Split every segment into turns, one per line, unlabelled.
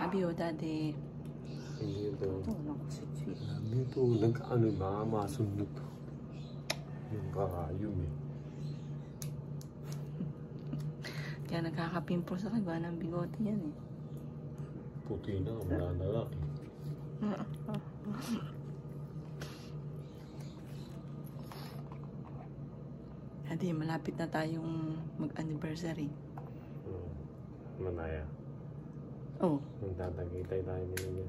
Love you, Daddy.
Hindi ito.
Ito, naku, sweet.
Love you to. Nag-ano ba? Masunod to. Yung kakayom eh.
Kaya nagkakapimpol sa kagawa ng bigote yan eh.
Puti na, wala na lang eh.
Daddy, malapit na tayong mag-anniversary.
Manaya.
Oh.
Magtatagitay tayo nila.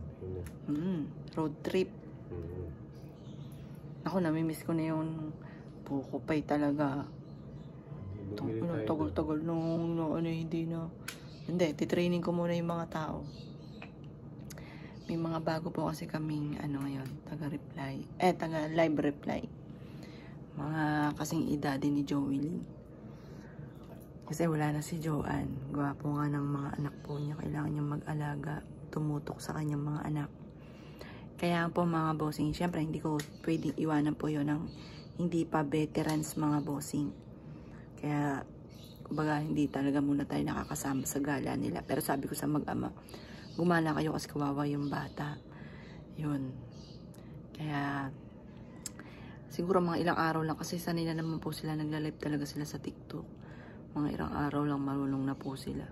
Road trip. Ako, namimiss ko na yung Pukopay talaga. Tagal-tagal nung hindi na. Hindi, titraining ko muna yung mga tao. May mga bago po kasi kaming ngayon, taga-reply. Taga-live reply. Mga kasing edad din ni Joey Lee. Kasi wala na si Joanne. Gwapo nga ng mga anak po niya. Kailangan niya mag-alaga. Tumutok sa kanyang mga anak. Kaya po mga bossing, syempre hindi ko pwedeng iwanan po yun ng hindi pa veterans mga bossing. Kaya, kumbaga hindi talaga muna tayo nakakasama sa gala nila. Pero sabi ko sa mag-ama, gumala kayo kasi kawawa yung bata. Yun. Kaya, siguro mga ilang araw lang kasi sanay na naman po sila, nagla-live talaga sila sa TikTok. Mga ilang araw lang marunong na po sila.